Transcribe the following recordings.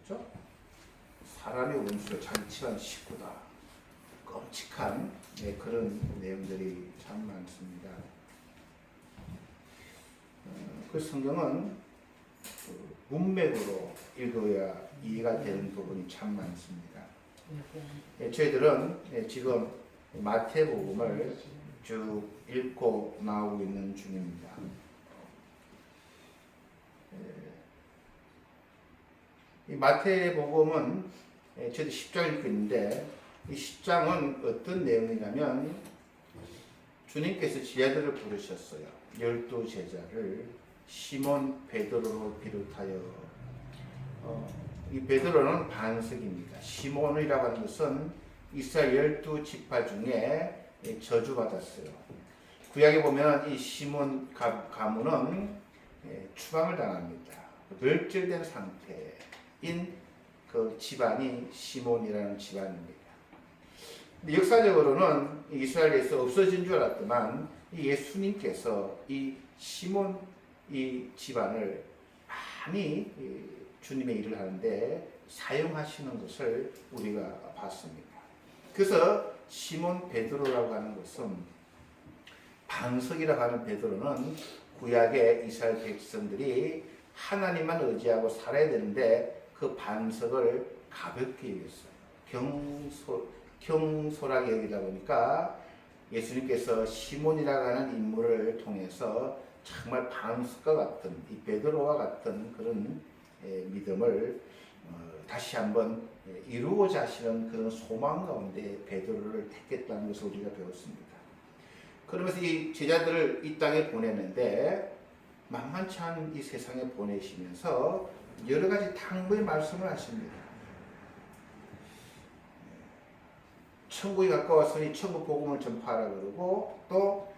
그렇죠? 사람의 원수가 자기 집안 식구다. 끔찍한 그런 내용들이 참 많습니다. 그 성경은 문맥으로 읽어야 이해가 되는 부분이 참 많습니다. 저희들은 지금 마태복음을 쭉 읽고 나오고 있는 중입니다. 이 마태복음은 저도 10장 읽고 있는데 이 10장은 어떤 내용이냐면 주님께서 제자들을 부르셨어요. 12제자를 시몬 베드로를 비롯하여 이 베드로는 반석입니다. 시몬이라고 하는 것은 이스라엘 12지파 중에 저주받았어요. 구약에 보면 이 시몬 가문은 추방을 당합니다. 멸절된 상태인 그 집안이 시몬이라는 집안입니다. 역사적으로는 이스라엘에서 없어진 줄 알았지만 예수님께서 이 시몬 이 집안을 많이 주님의 일을 하는데 사용하시는 것을 우리가 봤습니다. 그래서 시몬 베드로라고 하는 것은 반석이라고 하는 베드로는 구약의 이스라엘 백성들이 하나님만 의지하고 살아야 되는데 그 반석을 가볍게 여겼어요. 경솔하게 여기다 보니까 예수님께서 시몬이라고 하는 인물을 통해서 정말 반석과 같은 이 베드로와 같은 그런 믿음을 다시 한번 이루고자 하시는 그런 소망 가운데 베드로를 택했다는 것을 우리가 배웠습니다. 그러면서 이 제자들을 이 땅에 보내는데 만만치 않은 이 세상에 보내시면서 여러 가지 당부의 말씀을 하십니다. 천국이 가까웠으니 천국 복음을 전파하라 그러고 또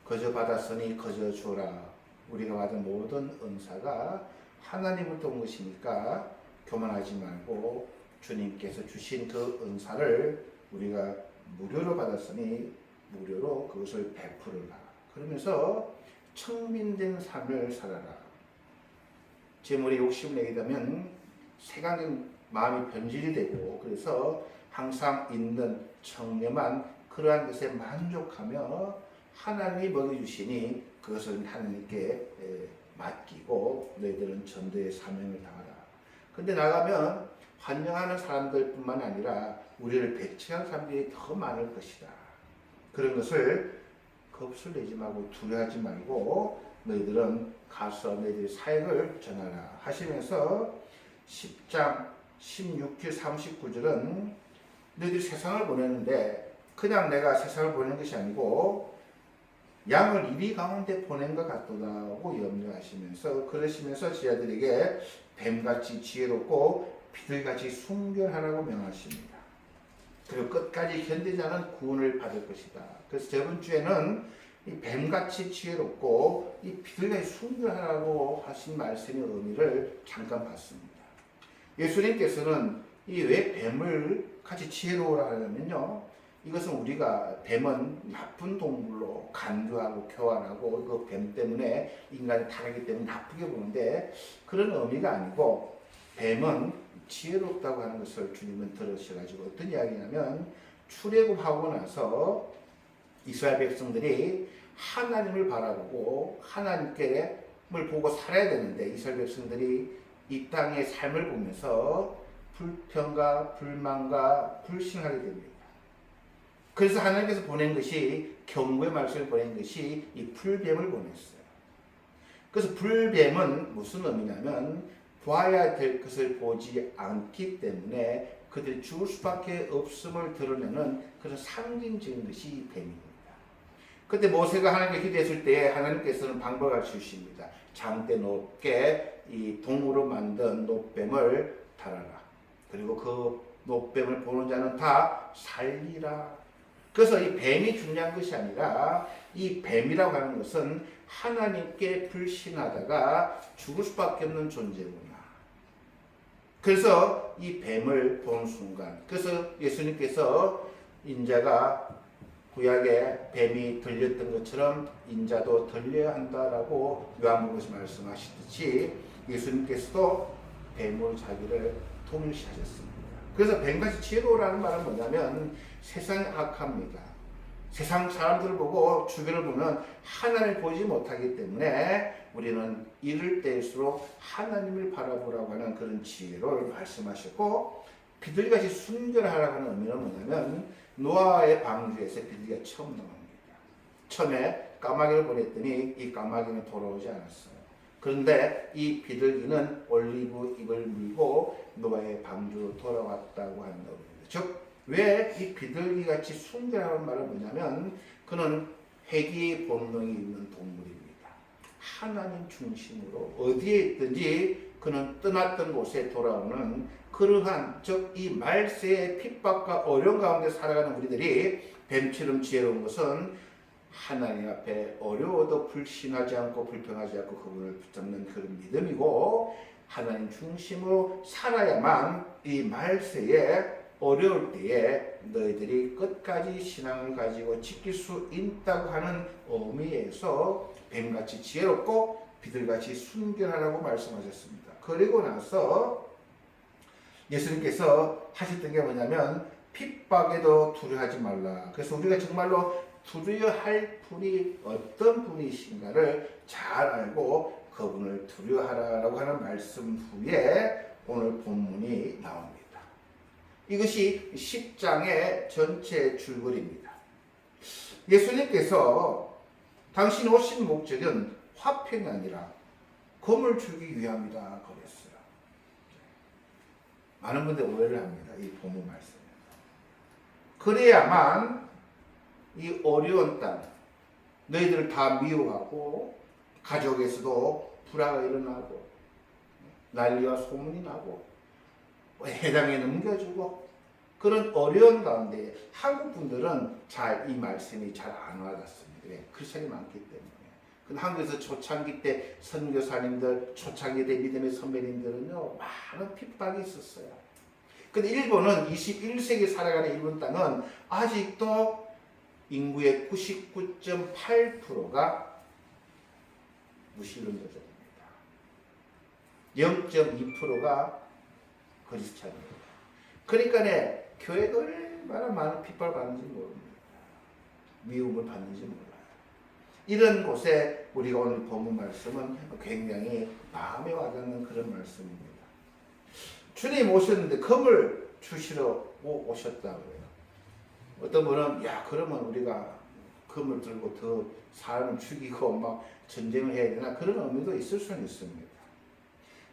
거저 받았으니 거저 주라. 우리가 받은 모든 은사가 하나님으로부터 온 것이니까 교만하지 말고 주님께서 주신 그 은사를 우리가 무료로 받았으니 무료로 그것을 베풀어라. 그러면서 청민된 삶을 살아라. 재물에 욕심을 내게 되면 세간적인 마음이 변질이 되고 그래서 항상 있는 청렴한 그러한 것에 만족하며 하나님이 먹여주시니 그것을 하나님께 맡기고 너희들은 전도의 사명을 다하라. 근데 나가면 환영하는 사람들 뿐만 아니라 우리를 배척한 사람들이 더 많을 것이다. 그런 것을 겁을 내지 말고 두려워하지 말고 너희들은 가서 너희들의 사역을 전하라 하시면서 10장 16절 39절은 너희들이 세상을 보내는데 그냥 내가 세상을 보내는 것이 아니고 양을 이리 가운데 보낸 것 같도다고 염려하시면서 그러시면서 제자들에게 뱀같이 지혜롭고 비둘기같이 순결하라고 명하십니다. 그리고 끝까지 견디자는 구원을 받을 것이다. 그래서 저번 주에는 이 뱀같이 지혜롭고 이 비둘기같이 순결하라고 하신 말씀의 의미를 잠깐 봤습니다. 예수님께서는 이 왜 뱀을 같이 지혜로우라 하냐면요. 이것은 우리가 뱀은 나쁜 동물로 간교하고 교환하고 그 뱀 때문에 인간이 타락하기 때문에 나쁘게 보는데 그런 의미가 아니고 뱀은 지혜롭다고 하는 것을 주님은 들으셔가지고 어떤 이야기냐면 출애굽하고 나서 이스라엘 백성들이 하나님을 바라보고 하나님을 보고 살아야 되는데 이스라엘 백성들이 이 땅의 삶을 보면서 불평과 불만과 불신하게 됩니다. 그래서 하나님께서 보낸 것이 경고의 말씀을 보낸 것이 이 풀뱀을 보냈어요. 그래서 풀뱀은 무슨 의미냐면 봐야 될 것을 보지 않기 때문에 그들이 죽을 수밖에 없음을 드러내는 그런 상징적인 것이 뱀입니다. 그때 모세가 하나님께 기도했을 때 하나님께서는 방법을 주십니다. 장대 높게 이 동으로 만든 놋뱀을 달아라. 그리고 그 놋뱀을 보는 자는 다 살리라. 그래서 이 뱀이 중요한 것이 아니라 이 뱀이라고 하는 것은 하나님께 불신하다가 죽을 수밖에 없는 존재구나. 그래서 이 뱀을 본 순간 그래서 예수님께서 인자가 구약에 뱀이 들렸던 것처럼 인자도 들려야 한다라고 요한복음에서 말씀하시듯이 예수님께서도 뱀으로 자기를 동일시하셨습니다. 그래서 뱀같이 지혜로우라는 말은 뭐냐면 세상이 악합니다. 세상 사람들을 보고 주변을 보면 하나님을 보지 못하기 때문에 우리는 이럴 때일수록 하나님을 바라보라고 하는 그런 지혜를 말씀하셨고, 비둘기같이 순결하라고 하는 의미는 뭐냐면 노아의 방주에서 비둘기가 처음 나옵니다. 처음에 까마귀를 보냈더니 이 까마귀는 돌아오지 않았어요. 그런데 이 비둘기는 올리브 잎을 물고 노아의 방주로 돌아왔다고 하는 겁니다. 즉, 왜 이 비둘기같이 순결하는 말은 뭐냐면 그는 회귀의 본능이 있는 동물입니다. 하나님 중심으로 어디에 있든지 그는 떠났던 곳에 돌아오는 그러한, 즉 이 말세의 핍박과 어려움 가운데 살아가는 우리들이 뱀처럼 지혜로운 것은 하나님 앞에 어려워도 불신하지 않고 불평하지 않고 그분을 붙잡는 그런 믿음이고, 하나님 중심으로 살아야만 이 말세에 어려울 때에 너희들이 끝까지 신앙을 가지고 지킬 수 있다고 하는 의미에서 뱀같이 지혜롭고 비둘같이 순결하라고 말씀하셨습니다. 그리고 나서 예수님께서 하셨던 게 뭐냐면 핍박에도 두려워하지 말라. 그래서 우리가 정말로 두려워할 분이 어떤 분이신가를 잘 알고 그분을 두려워하라라고 하는 말씀 후에 오늘 본문이 나옵니다. 이것이 10장의 전체 줄거리입니다. 예수님께서 당신이 오신 목적은 화평이 아니라 금을 주기 위함이다 그랬어요. 많은 분들이 오해를 합니다. 이 본문 말씀에. 그래야만 이 어려운 땅, 너희들을 다 미워하고 가족에서도 불화가 일어나고 난리와 소문이 나고 해당에 넘겨주고 그런 어려운 가운데 한국 분들은 잘 이 말씀이 잘 안 와닿습니다. 크리스천이 많기 때문에. 근데 한국에서 초창기 때 선교사님들, 초창기 때 믿음의 선배님들은요 많은 핍박이 있었어요. 근데 일본은 21세기 살아가는 일본 땅은 아직도 인구의 99.8%가 무신론자들입니다. 0.2%가 그리스찬입니다. 그러니까 교회가 얼마나 많은 핍박을 받는지 모릅니다. 미움을 받는지 몰라요. 이런 곳에 우리가 오늘 본문 말씀은 굉장히 마음에 와닿는 그런 말씀입니다. 주님 오셨는데 금을 주시러 오셨다고 해요. 어떤 분은 그러면 우리가 금을 들고 더 사람을 죽이고 막 전쟁을 해야 되나, 그런 의미도 있을 수는 있습니다.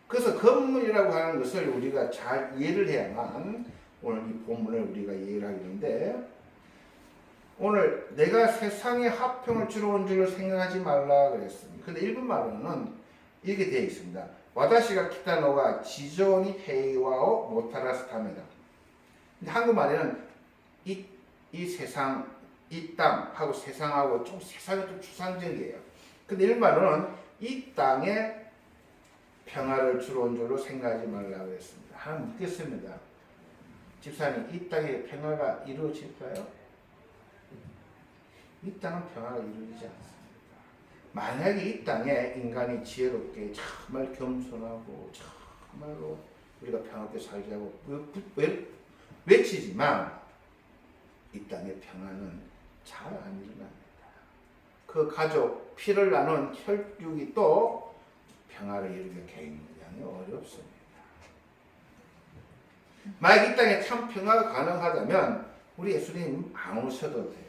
그래서 금이라고 하는 것을 우리가 잘 이해를 해야만 오늘 이 본문을 우리가 이해를 하게 되는데, 오늘 내가 세상에 화평을 주러 온 줄을 생각하지 말라 그랬습니다. 근데 일본 말로는 이렇게 되어 있습니다. 와다시가 키타노가 지존이 헤이와오 모타라스 타메다. 근데 한국말에는 이 세상, 이 땅하고 세상하고 세상이 좀 추상적이에요. 근데 일본 말로는 이 땅에 평화를 주러 온 줄로 생각하지 말라고 했습니다. 하나 묻겠습니다. 집사님, 이 땅에 평화가 이루어질까요? 이 땅은 평화가 이루어지지 않습니다. 만약에 이 땅에 인간이 지혜롭게 정말 겸손하고 정말로 우리가 평화롭게 살자고 외치지만 이 땅의 평화는 잘 안 일어납니다. 그 가족, 피를 나눈 혈육이 또 평화를 이루기가 굉장히 어렵습니다. 만약 이 땅에 참 평화가 가능하다면 우리 예수님 안 오셔도 돼요.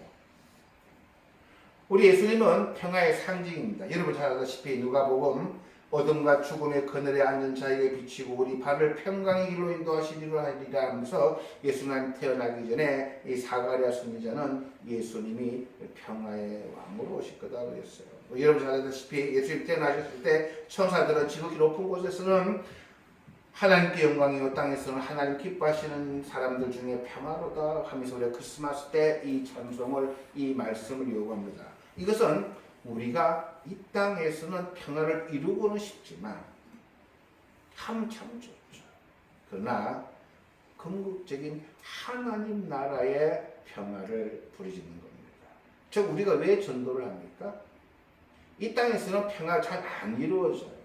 우리 예수님은 평화의 상징입니다. 여러분 잘 아다시피 누가복음 어둠과 죽음의 그늘에 앉은 자에게 비치고 우리 발을 평강의 길로 인도하시리라 하리라 하면서 예수님 태어나기 전에 이 사가랴 선지자는 예수님이 평화의 왕으로 오실 거다 그랬어요. 여러분 잘 아다시피 예수님 태어나셨을 때 천사들은 지극히 높은 곳에서는 하나님께 영광이요 땅에서는 하나님 기뻐하시는 사람들 중에 평화로다 하면서 우리가 크리스마스 때 이 찬송을, 이 말씀을 요구합니다. 이것은 우리가 이 땅에서는 평화를 이루고는 싶지만 참 좋죠. 그러나 궁극적인 하나님 나라의 평화를 부르짖는 겁니다. 즉 우리가 왜 전도를 합니까? 이 땅에서는 평화가 잘 안 이루어져요.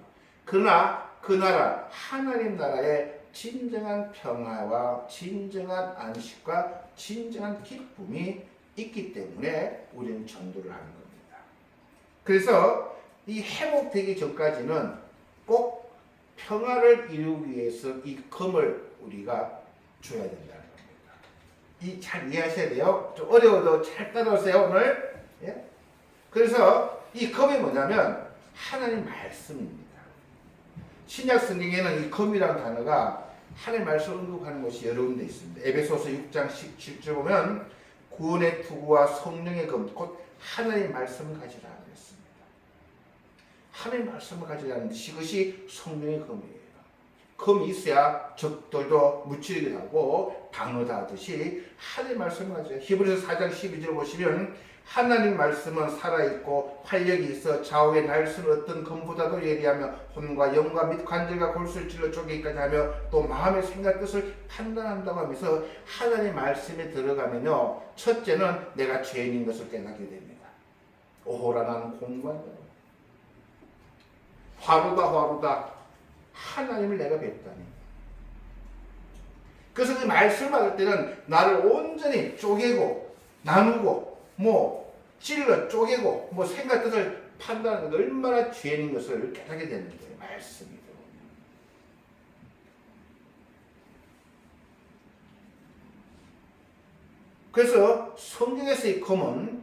그러나 그 나라, 하나님 나라의 진정한 평화와 진정한 안식과 진정한 기쁨이 있기 때문에 우리는 전도를 하는 겁니다. 그래서 이 회복되기 전까지는 꼭 평화를 이루기 위해서 이 금을 우리가 줘야 된다는 겁니다. 이 잘 이해하셔야 돼요. 좀 어려워도 잘 따라오세요 오늘. 예? 그래서 이 금이 뭐냐면 하나님 말씀입니다. 신약 성경에는 이 금이라는 단어가 하나님 말씀을 언급하는 것이 여러 군데 있습니다. 에베소서 6장 17절 보면 구원의 투구와 성령의 금, 곧 하나님 말씀을 가지라 그랬습니다. 하나님 말씀을 가지라는 뜻이 그것이 성령의 금이에요. 금이 있어야 적들도 무찌르게 하고 방어다 하듯이 하나님 말씀을 가지라. 히브리서 4장 12절 보시면 하나님 말씀은 살아있고 활력이 있어 좌우의 날선 어떤 금보다도 예리하며 혼과 영과 및 관절과 골수를 찔러 쪼개기까지 하며 또 마음의 생각 뜻을 판단한다고 하면서 하나님 말씀에 들어가면요, 첫째는 내가 죄인인 것을 깨닫게 됩니다. 오호라 나는 공부한다. 화루다 하나님을 내가 뵙다니. 그래서 그 말씀을 받을 때는 나를 온전히 쪼개고 나누고 찔러 쪼개고 생각 뜻을 판단하는 것, 얼마나 죄인인 것을 깨닫게 되는 거예요. 말씀이 들어오면. 그래서 성경에서 이 금은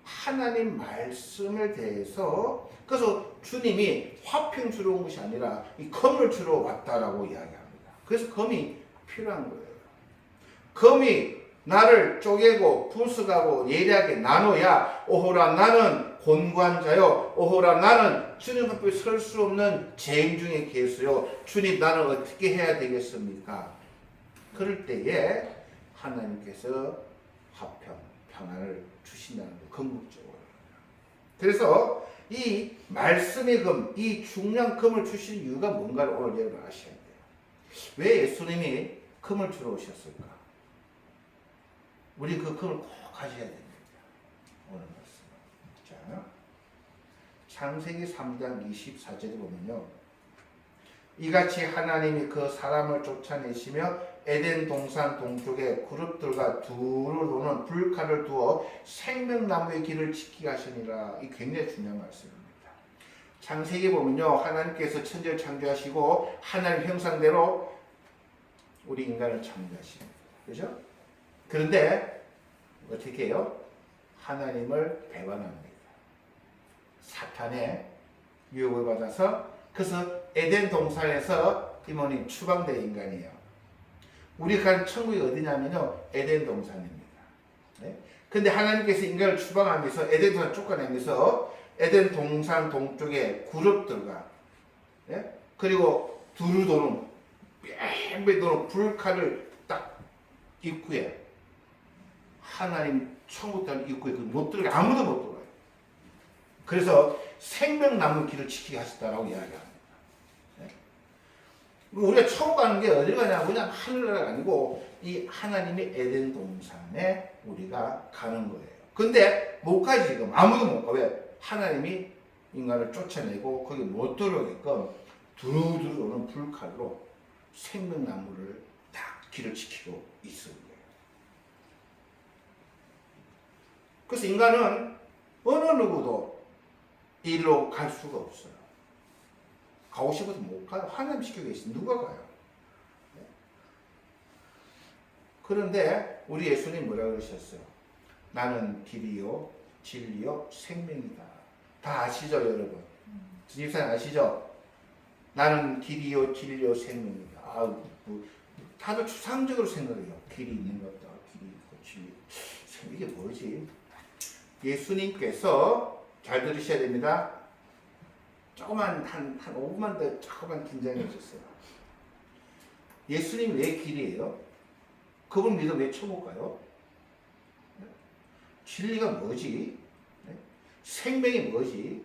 하나님 말씀에 대해서, 그래서 주님이 화평 주러 온 것이 아니라 이 금을 주러 왔다라고 이야기합니다. 그래서 금이 필요한 거예요. 금이 나를 쪼개고 부수가고 예리하게 나눠야 오호라 나는 곤고한 자요, 오호라 나는 주님 앞에 설 수 없는 죄인 중에 계세요. 주님 나는 어떻게 해야 되겠습니까? 그럴 때에 하나님께서 화평, 평안을 주신다는 거, 궁극적으로. 그래서 이 말씀의 금, 이 중요한 금을 주신 이유가 뭔가를 오늘 여러분 아셔야 돼요. 왜 예수님이 금을 주러 오셨을까? 우리 그 금을 꼭 가져야 됩니다. 오늘 말씀. 자, 창세기 3장 24절에 보면요, 이같이 하나님이 그 사람을 쫓아내시며 에덴 동산 동쪽에 그룹들과 두루 도는 불칼을 두어 생명나무의 길을 지키게 하시니라. 이 굉장히 중요한 말씀입니다. 창세기 보면요, 하나님께서 천지를 창조하시고 하나님 형상대로 우리 인간을 창조하십니다. 그죠? 그런데 어떻게 해요? 하나님을 배반합니다. 사탄의 유혹을 받아서, 그래서 에덴 동산에서 이모님 추방된 인간이에요. 우리가 간 천국이 어디냐면요, 에덴 동산입니다. 네? 근데 하나님께서 인간을 추방하면서 에덴 동산 쫓아내면서 에덴 동산 동쪽에 그룹들과, 네? 그리고 두루 도는 뺑뺑 도는 불칼을 딱 입구에, 하나님 천국 땅 입구에 못 들어가요. 아무도 못 들어가요. 그래서 생명나무 길을 지키게 하셨다라고 이야기합니다. 네? 우리가 천국 가는 게 어디 가냐? 그냥 하늘나라가 아니고 이 하나님의 에덴 동산에 우리가 가는 거예요. 근데 못 가지 지금. 아무도 못 가. 왜? 하나님이 인간을 쫓아내고 거기 못 들어오게끔 두루두루 오는 불칼로 생명나무를 딱 길을 지키고 있습니다. 그래서 인간은 어느 누구도 일로 갈 수가 없어요. 가고 싶어도 못 가요. 하나님 시키고 계시니 누가 가요? 그런데 우리 예수님 뭐라 그러셨어요? 나는 길이요, 진리요, 생명이다. 다 아시죠, 여러분? 집사님 아시죠? 나는 길이요, 진리요, 생명이다. 다들 추상적으로 생각해요. 길이 있는 것다. 길이 있고 진리. 이게 뭐지? 예수님께서 잘 들으셔야 됩니다. 조금만 한 5분만 더 조금만 긴장해 주세요. 예수님 왜 길이에요? 그걸 믿어 왜 천국 가요? 진리가 뭐지? 생명이 뭐지?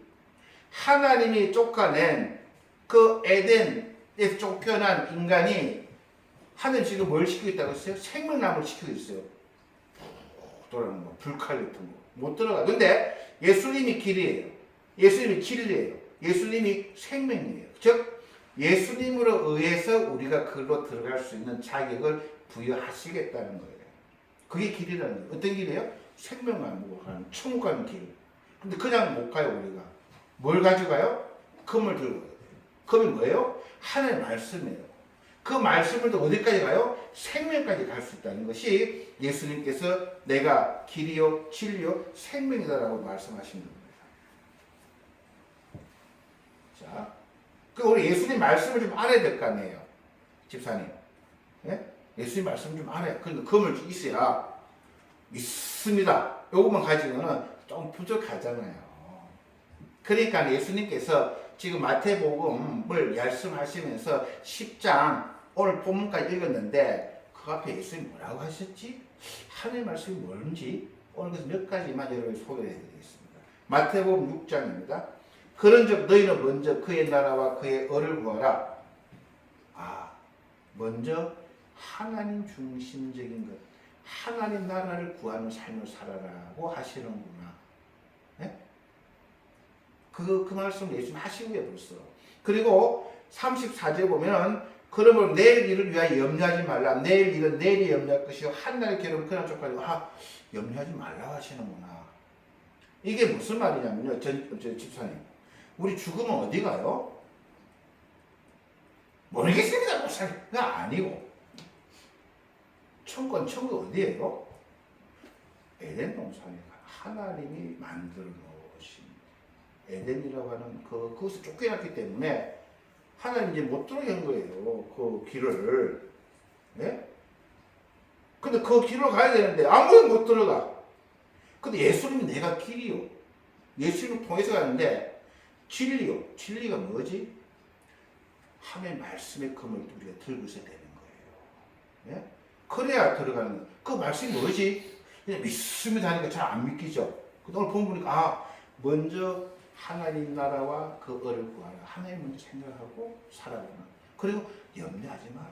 하나님이 쫓아낸 그 에덴에서 쫓겨난 인간이 하나님 지금 뭘 시키고 있다고 했어요? 생명나무를 시키고 있어요. 돌아가는 거, 불칼 같은 거. 못 들어가. 근데 예수님이 길이에요. 예수님이 진리예요. 예수님이 생명이에요. 즉 예수님으로 의해서 우리가 그걸로 들어갈 수 있는 자격을 부여하시겠다는 거예요. 그게 길이라는 거예요. 어떤 길이에요? 생명을 가는 천국 가는 길. 근데 그냥 못 가요. 우리가 뭘 가져가요? 금을 들고 가요. 금이 뭐예요? 하나님의 말씀이에요. 그 말씀을 또 어디까지 가요? 생명까지 갈 수 있다는 것이 예수님께서 내가 길이요 진리요 생명이다라고 말씀하신 겁니다. 자, 그 우리 예수님 말씀을 좀 알아야 될 거 아니에요, 집사님. 예? 예수님 말씀 좀 알아야. 그러니까 금을 있어야 믿습니다. 요것만 가지고는 좀 부족하잖아요. 그러니까 예수님께서 지금 마태복음을 말씀하시면서 10장 오늘 본문까지 읽었는데 그 앞에 예수님이 뭐라고 하셨지? 하나님의 말씀이 뭔지 오늘 그래서 몇 가지만 여러분에게 소개해 드리겠습니다. 마태복음 6장입니다. 그런즉 너희는 먼저 그의 나라와 그의 의를 구하라. 먼저 하나님 중심적인 것, 하나님 나라를 구하는 삶을 살아라고 하시는구나. 네? 그 말씀 예수님 하신 거예요, 벌써. 그리고 34절에 보면 그러므로 내일 일을 위하여 염려하지 말라. 내일 일은 내일이 염려할 것이요 한 날의 괴로움 그날 쪽까지 염려하지 말라고 하시는구나. 이게 무슨 말이냐면요, 집사님, 우리 죽으면 어디 가요? 모르겠습니다. 그가 아니고 천국은 천국 어디예요? 에덴 동산에 하나님이 만들어 놓으신 에덴이라고 하는 그것을 쫓겨났기 때문에 하나님 이제 못 들어오게 한 거예요. 그 길을. 예? 근데 그 길로 가야 되는데 아무도 못 들어가. 근데 예수님이 내가 길이요. 예수님을 통해서 가는데 진리요. 진리가 뭐지? 하나님의 말씀의 금을 우리가 들고 있어야 되는 거예요. 예? 그래야 들어가는 거예요. 그 말씀이 뭐지? 그냥 믿습니다 하니까 잘 안 믿기죠. 오늘 보니까 먼저 하나님 나라와 그 의를 구하라. 하나님 먼저 생각하고 살아가라. 그리고 염려하지 마라.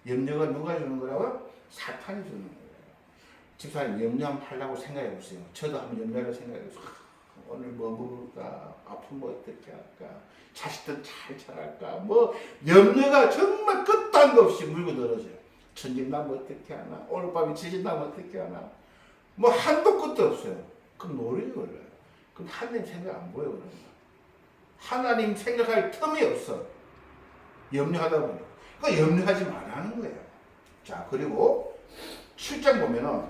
염려가 누가 주는 거라고? 사탄이 주는 거예요. 집사님 염려하면 팔라고 생각해 보세요. 저도 한번 염려를 생각해 보세요. 오늘 뭐 먹을까? 아프면 어떻게 할까? 자식들 잘 자랄까? 뭐 염려가 정말 끝도 한도 없이 물고 늘어져요. 천집 나면 어떻게 하나? 오늘 밤에 지진 나면 어떻게 하나? 뭐 한도 끝도 없어요. 그럼 노력이 걸려요. 그럼 하나님 생각 안 보여 그러면. 하나님 생각할 틈이 없어. 염려하다 보니. 그러니까 염려하지 말라는 거예요. 자, 그리고 7장 보면은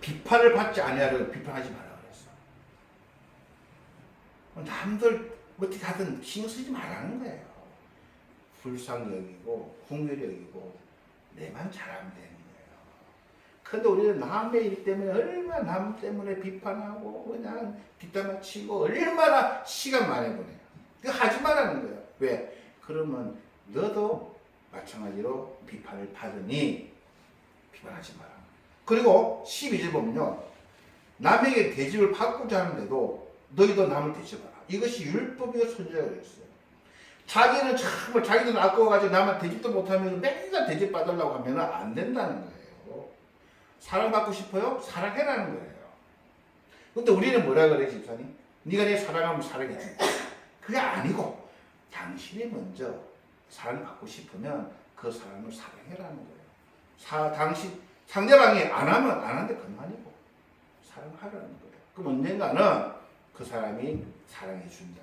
비판을 받지 아니하려고 비판하지 말라 그랬어. 남들 어떻게 하든 신경 쓰지 말라는 거예요. 불쌍히 여기고 궁휼히 여기고 내만 잘하면 되는 거예요. 근데 우리는 남의 일 때문에 얼마나 남 때문에 비판하고 그냥 뒷담화 치고 얼마나 시간 많이 보내요. 그거 하지 말라는 거예요. 왜? 그러면 너도 마찬가지로 비판을 받으니 비판하지 마라. 그리고 12절 보면요. 남에게 대접을 받고자 하는데도 너희도 남을 대접하라. 이것이 율법이요 선지자가 그랬어요. 자기는 정말 자기 돈 아까워가지고 남한테 대접도 못하면서 맨날 대접받으려고 하면 안 된다는 거예요. 사랑받고 싶어요? 사랑해라는 거예요. 근데 우리는 뭐라 그래, 집사님? 네가 내 사랑하면 사랑해줄게. 그게 아니고 당신이 먼저 사랑받고 싶으면 그 사람을 사랑해라는 거예요. 당신 상대방이 안 하면 안 하는데 그만이고 사랑하라는 거예요. 그럼 언젠가는 그 사람이 사랑해준다.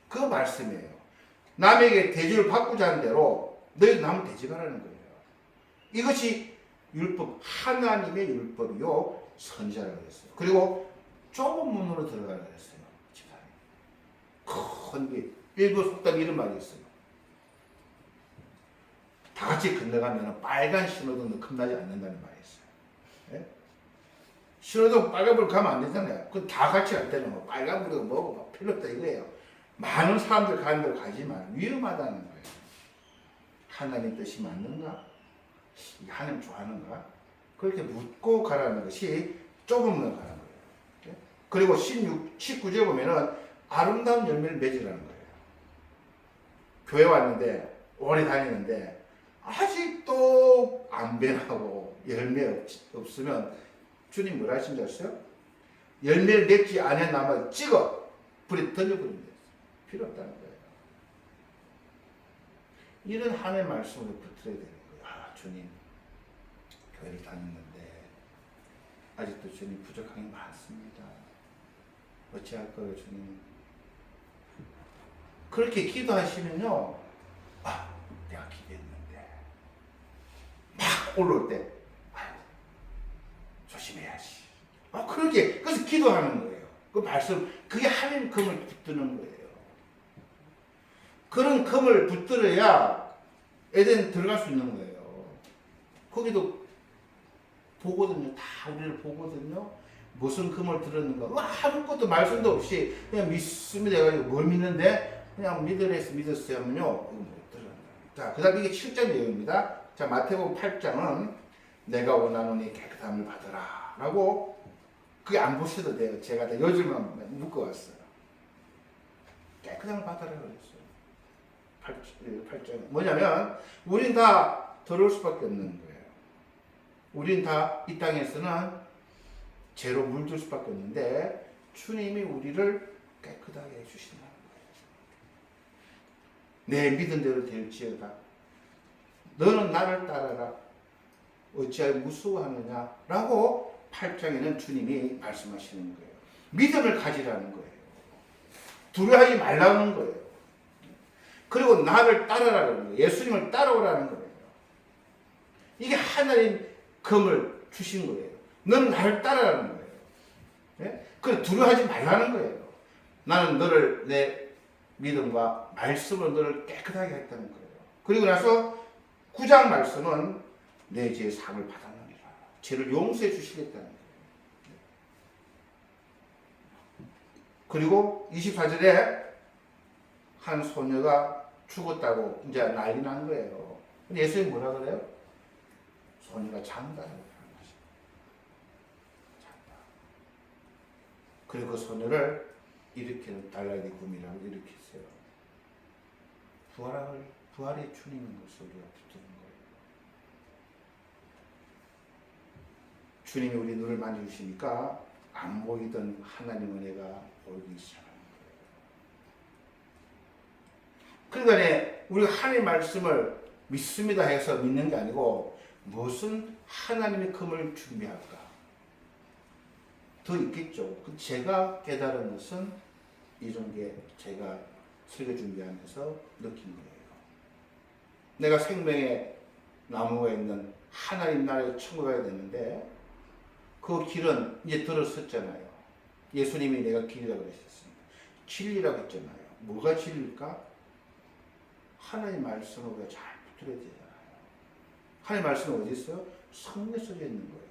그 말씀이에요. 남에게 대접을 받고자 하는 대로 너희도 남을 대접하라는 거예요. 이것이 율법, 하나님의 율법이요 선지자라고 했어요. 그리고 좁은 문으로 들어가라고 했어요. 큰 게 일부 속담 이런 말이 있어요. 다 같이 건너가면 빨간 신호등 겁나지 않는다는 말이 있어요. 예? 신호등 빨간불 가면 안 되잖아요. 그건 다 같이 갈 때는 뭐 빨간불도 뭐고 필요 없다 이거예요. 많은 사람들 가는 데로 가지만 위험하다는 거예요. 하나님 뜻이 맞는가? 하나님 좋아하는가? 그렇게 묻고 가라는 것이 좁은 문을 가는 거예요. 그리고 19절에 보면은 아름다운 열매를 맺으라는 거예요. 교회 왔는데 오래 다니는데 아직도 안 변하고 열매 없으면 주님 뭐라 하신 줄 아세요? 열매를 맺지 않은 나무 찍어 불에 던져버리면 돼요. 필요 없다는 거예요. 이런 하나님의 말씀으로 붙어야 되는 거예요. 아, 주님, 교회를 다녔는데 아직도 주님 부족한 게 많습니다. 어찌할 거예요, 주님? 그렇게 기도하시면요, 아, 내가 기도했는데 막 올라올 때, 아, 조심해야지. 아, 그렇게 그래서 기도하는 거예요. 그 말씀, 그게 하나님 금을 붙드는 거예요. 그런 금을 붙들어야 에덴 들어갈 수 있는 거예요. 거기도 보거든요. 다 우리를 보거든요. 무슨 금을 들었는가. 아무것도 말씀도 없이 그냥 믿습니다 해가지고 뭘 믿는데 그냥 믿었어요 하면요. 이거 못 들어간다. 자, 그 다음 이게 7장 내용입니다. 자, 마태복음 8장은 내가 원하노니 깨끗함을 받으라 라고 그게 안 보셔도 돼요. 제가 다 요즘만 묶어왔어요. 깨끗함을 받으라 그랬어요. 8장. 뭐냐면 우린 다 더러울 수밖에 없는 거예요. 우린 다 이 땅에서는 죄로 물들 수밖에 없는데 주님이 우리를 깨끗하게 해주신다는 거예요. 내 믿은 대로 될지어다. 너는 나를 따라라. 어찌하여 무수하느냐 라고 8장에는 주님이 말씀하시는 거예요. 믿음을 가지라는 거예요. 두려워하지 말라는 거예요. 그리고 나를 따라라는 거예요. 예수님을 따라오라는 거예요. 이게 하나님 금을 주신 거예요. 너는 나를 따라라는 거예요. 예? 그래 두려워하지 말라는 거예요. 나는 너를 내 믿음과 말씀으로 너를 깨끗하게 했다는 거예요. 그리고 나서 9장 말씀은 내 죄의 상을 받았느니라. 죄를 용서해 주시겠다는 거예요. 그리고 24절에 한 소녀가 죽었다고 이제 난리 난 거예요. 근데 예수님이 뭐라 그래요? 소녀가 잔다라고 하는 것입니다. 잔다. 그리고 그 소녀를 일으키는 달라리 꿈이라고 일으켰어요. 부활의 주님인 것을 우리가 붙드는 거예요. 주님이 우리 눈을 만져주시니까 안 보이던 하나님 은혜가 보이기 시작합니다. 그러니까 우리가 하나님의 말씀을 믿습니다 해서 믿는 게 아니고 무슨 하나님의 금을 준비할까? 더 있겠죠. 제가 깨달은 것은 이런 게 제가 설교 준비하면서 느낀 거예요. 내가 생명의 나무가 있는 하나님 나라의 천국에 가야 되는데 그 길은 이제 들었었잖아요. 예수님이 내가 길이라고 그러셨습니다. 진리라고 했잖아요. 뭐가 진리일까? 하나님 말씀을 우리가 잘 붙들어야 되잖아요. 하나님 말씀은 어디 있어요? 성경에 써져 있는 거예요.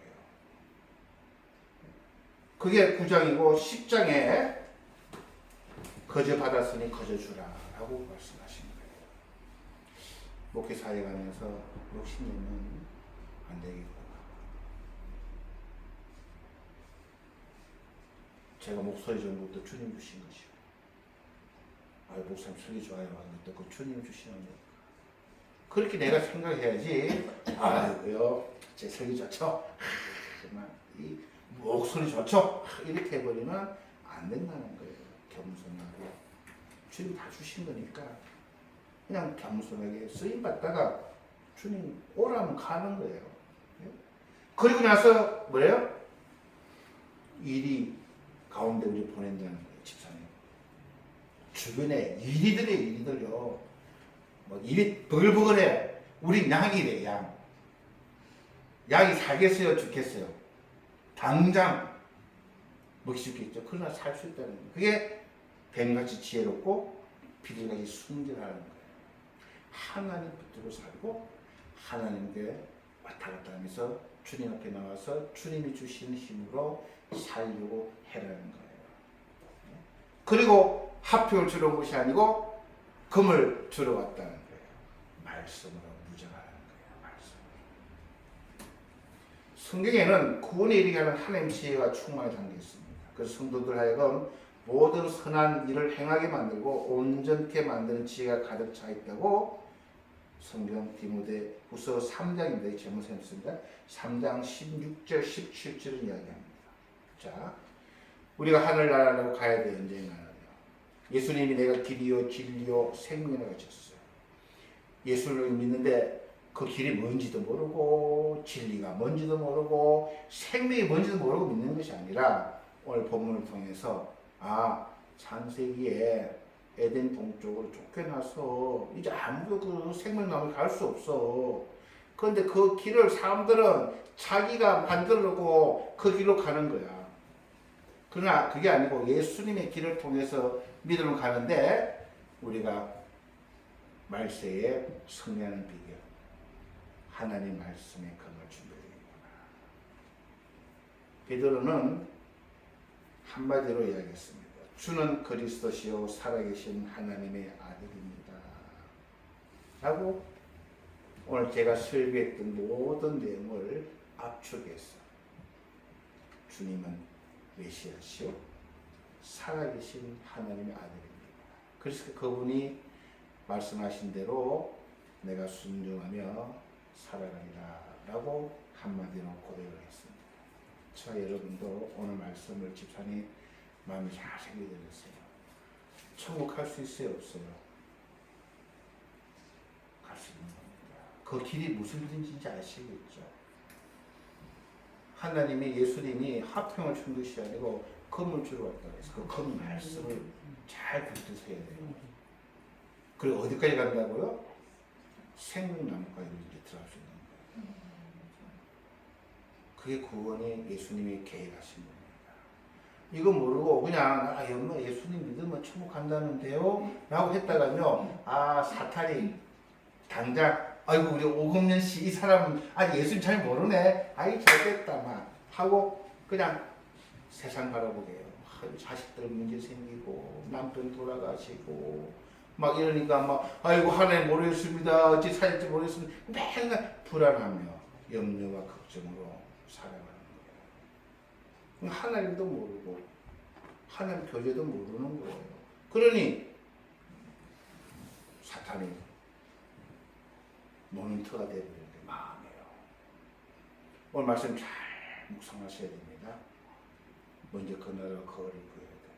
그게 9장이고 10장에 거저 받았으니 거저 주라 라고 말씀하신 거예요. 목회 사역하면서 욕심내면 안 되겠구나. 제가 목소리 좋은 것도 주님 주신 것이고 아유 목사님 소리 좋아요 하는 것도 그 주님 주시는 거니까 그렇게 내가 생각해야지. 아이고요 제 소리 좋죠? 정말 이 목소리 좋죠? 이렇게 해버리면 안 된다는 거예요. 겸손하게 주님 다 주신 거니까 그냥 겸손하게 쓰임 받다가 주님 오라면 가는 거예요. 그리고 나서 뭐래요? 일이 가운데 우리 보낸다는 거예요. 집사님 주변에 일이들요. 뭐 일이 버글버글해. 우린 양이래. 양이 살겠어요 죽겠어요? 당장 먹기 죽겠죠. 그러나 살 수 있다는 거예요. 그게 뱀같이 지혜롭고 비둘기같이 순결하는 거예요. 하나님 붙들고 살고 하나님께 왔다 갔다 하면서 주님 앞에 나와서 주님이 주시는 힘으로 살려고 해라는 거예요. 그리고 합표를 주러 온 것이 아니고 금을 주러 왔다는 거예요. 말씀으로 무장하는 거예요. 말씀으로. 성경에는 구원에 이르게 하는 하나님 지혜가 충만히 담겨 있습니다. 그래서 성도들 하여금 모든 선한 일을 행하게 만들고 온전케 만드는 지혜가 가득 차 있다고 성경 디모데후서 3장입니다. 이 제목을 했습니다. 3장 16절 17절을 이야기합니다. 자, 우리가 하늘나라로 가야 돼. 언젠가는요. 예수님이 내가 길이요 진리요 생명이라고 하셨어요. 예수를 믿는데 그 길이 뭔지도 모르고 진리가 뭔지도 모르고 생명이 뭔지도 모르고 믿는 것이 아니라 오늘 본문을 통해서 창세기에 에덴 동쪽으로 쫓겨나서 이제 아무도 그 생명나무에 갈 수 없어. 그런데 그 길을 사람들은 자기가 만들려고 그 길로 가는 거야. 그러나 그게 아니고 예수님의 길을 통해서 믿음을 가는데 우리가 말세에 승리하는 비결, 하나님 말씀의 검을 준비되는구나. 베드로는 한마디로 이야기했습니다. 주는 그리스도시요 살아계신 하나님의 아들입니다. 라고 오늘 제가 설교했던 모든 내용을 압축해서 주님은 메시아시요 살아계신 하나님의 아들입니다. 그래서 그분이 말씀하신 대로 내가 순종하며 살아가리라 라고 한마디로 고백을 했습니다. 저 여러분도 오늘 말씀을 집사님 마음이 잘 생겨드렸어요. 천국 갈 수 있어요? 없어요? 갈 수 있는 겁니다. 그 길이 무슨 길인지 아시겠죠? 하나님이 예수님이 화평을 준 것이 아니고 검을 주러 왔다고 해서 그 검 말씀을 잘 붙드셔야 돼요. 그리고 어디까지 간다고요? 생명나무까지 이제 들어갈 수 있는 거예요. 그게 구원이 예수님이 계획하신 겁니다. 이거 모르고 그냥 엄마 예수님 믿으면 천국 간다는데요? 라고 했다가요, 사탄이 당장 아이고 우리 오금년 씨 이 사람은 아직 예수님 잘 모르네. 아이 잘됐다 막 하고 그냥 세상 바라보게 해요. 자식들 문제 생기고 남편 돌아가시고 막 이러니까 막 아이고 하나님 모르겠습니다. 어찌 살지 모르겠습니다. 맨날 불안하며 염려와 걱정으로 살아가는 거예요. 하나님도 모르고 하나님 교제도 모르는 거예요. 그러니 사탄이 모니터가 되어버리는 게 마음이에요. 오늘 말씀 잘 묵상하셔야 됩니다. 먼저 그 나라 거를 구해야 돼요.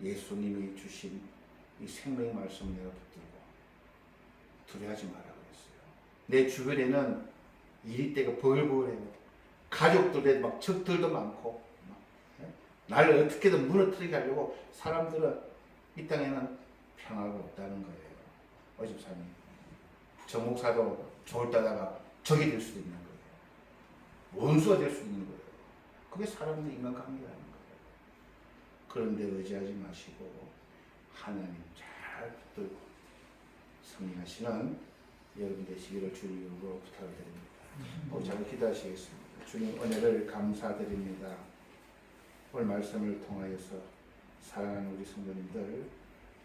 예수님이 주신 이 생명의 말씀을 내가 붙들고 두려워하지 말라고 했어요. 내 주변에는 일이 때가 벌벌해요. 가족들에도 막 적들도 많고 나를 어떻게든 무너뜨리게 하려고 사람들은 이 땅에는 평화가 없다는 거예요. 어집사님 저 목사도 좋을 때다가 적이 될 수도 있는 거예요. 원수가 될 수 있는 거예요. 그게 사람들의 인간관계라는 거예요. 그런데 의지하지 마시고 하나님 잘 붙들고 승리하시는 여러분 되시기를 주님으로 부탁을 드립니다. 잘 기도하시겠습니다. 주님 은혜를 감사드립니다. 오늘 말씀을 통하여서 사랑하는 우리 성도님들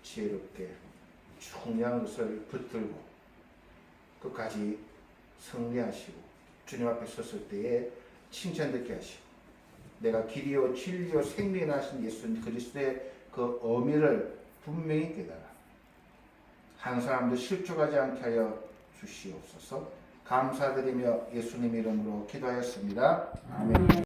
지혜롭게 중요한 것을 붙들고 끝까지 승리하시고 주님 앞에 섰을 때에 칭찬듣게 하시고 내가 길이요 진리요 생명이 나신 예수님 그리스도의 그 의미를 분명히 깨달아 한 사람도 실족하지 않게 하여 주시옵소서. 감사드리며 예수님 이름으로 기도하였습니다. 아멘.